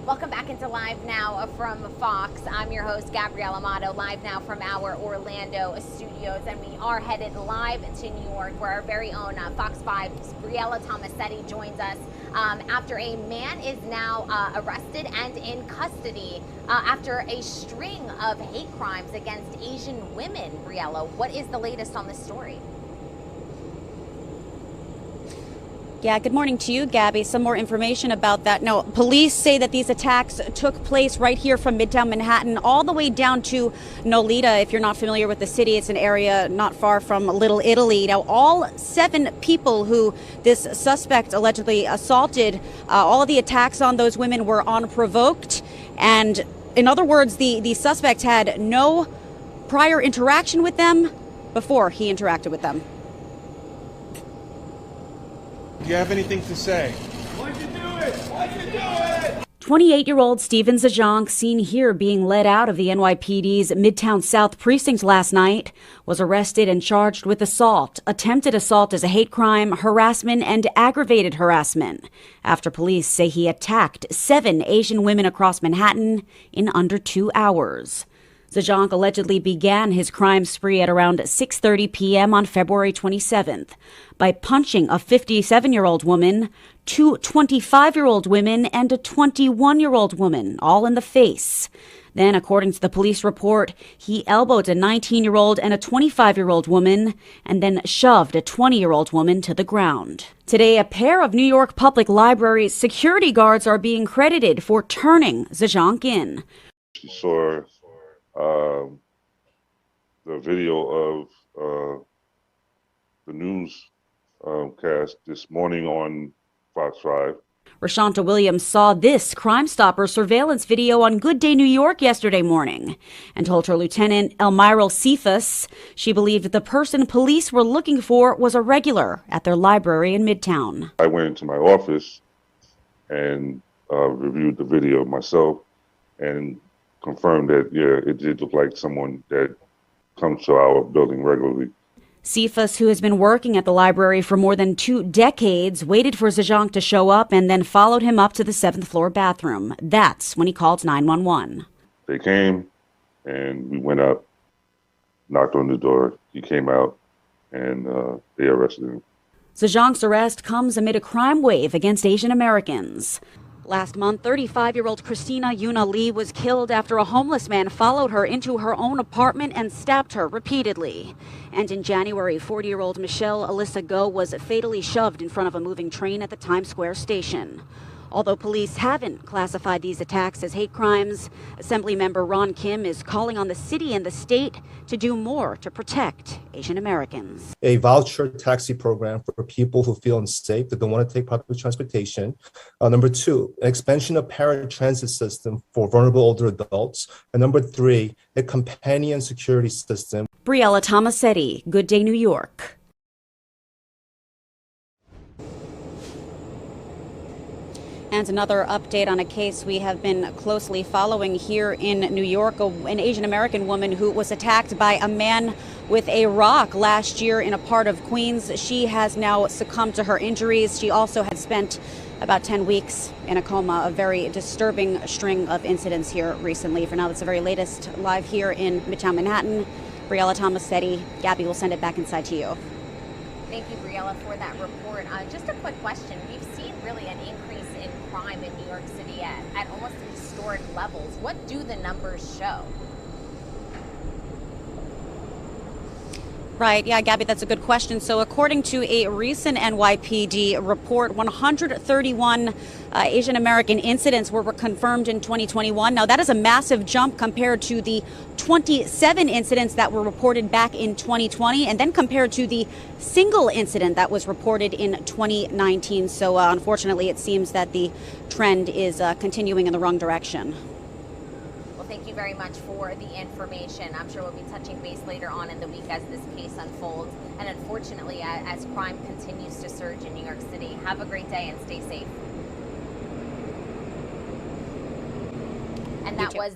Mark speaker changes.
Speaker 1: Welcome back into Live Now from Fox. I'm your host, Gabrielle Amato, live now from our Orlando studios, and we are headed live to New York, where our very own Fox 5's Briella Tomasetti joins us after a man is now arrested and in custody after a string of hate crimes against Asian women. Briella, what is the latest on this story?
Speaker 2: Yeah, good morning to you, Gabby. Some more information about that. Now, police say that these attacks took place right here from Midtown Manhattan all the way down to Nolita. If you're not familiar with the city, it's an area not far from Little Italy. Now, all 7 people who this suspect allegedly assaulted, all of the attacks on those women were unprovoked. And in other words, the suspect had no prior interaction with them before he interacted with them.
Speaker 3: Do you have anything to say? Why'd you do it? Why'd you do it?
Speaker 2: 28-year-old Steven Zajonc, seen here being led out of the NYPD's Midtown South precinct last night, was arrested and charged with assault, attempted assault as a hate crime, harassment, and aggravated harassment, after police say he attacked 7 Asian women across Manhattan in under 2 hours. Zajonc allegedly began his crime spree at around 6:30 p.m. on February 27th by punching a 57-year-old woman, 2 25-year-old women, and a 21-year-old woman, all in the face. Then, according to the police report, he elbowed a 19-year-old and a 25-year-old woman, and then shoved a 20-year-old woman to the ground. Today, a pair of New York Public Library security guards are being credited for turning Zajonc in.
Speaker 4: She saw the video of the news cast this morning on Fox 5.
Speaker 2: Rashonda Williams saw this Crime Stopper surveillance video on Good Day New York yesterday morning and told her Lieutenant Elmira Cephas she believed the person police were looking for was a regular at their library in Midtown.
Speaker 4: I went into my office and reviewed the video myself and confirmed that, yeah, it did look like someone that comes to our building regularly.
Speaker 2: Cephas, who has been working at the library for more than 2 decades, waited for Zajonc to show up and then followed him up to the 7th floor bathroom. That's when he called 911.
Speaker 4: They came and we went up, knocked on the door. He came out and they arrested him.
Speaker 2: Zajonc's arrest comes amid a crime wave against Asian Americans. Last month, 35-year-old Christina Yuna Lee was killed after a homeless man followed her into her own apartment and stabbed her repeatedly. And in January, 40-year-old Michelle Alyssa Go was fatally shoved in front of a moving train at the Times Square station. Although police haven't classified these attacks as hate crimes, Assemblymember Ron Kim is calling on the city and the state to do more to protect Asian Americans.
Speaker 5: A voucher taxi program for people who feel unsafe, that don't want to take public transportation. Number 2, an expansion of paratransit system for vulnerable older adults. And number 3, a companion security system.
Speaker 2: Briella Tomasetti, Good Day New York. And another update on a case we have been closely following here in New York, an Asian American woman who was attacked by a man with a rock last year in a part of Queens. She has now succumbed to her injuries. She also had spent about 10 weeks in a coma, a very disturbing string of incidents here recently. For now, that's the very latest live here in Midtown Manhattan. Briella Tomasetti. Gabby, will send it back inside to you.
Speaker 1: Thank you, Briella, for that report. Just a quick question. We've seen really an increase in crime in New York City at almost historic levels. What do the numbers show?
Speaker 2: Right. Yeah, Gabby, that's a good question. So according to a recent NYPD report, 131 Asian American incidents were confirmed in 2021. Now, that is a massive jump compared to the 27 incidents that were reported back in 2020, and then compared to the single incident that was reported in 2019. So unfortunately, it seems that the trend is continuing in the wrong direction.
Speaker 1: Thank you very much for the information. I'm sure we'll be touching base later on in the week as this case unfolds. And unfortunately, as crime continues to surge in New York City, have a great day and stay safe. And that was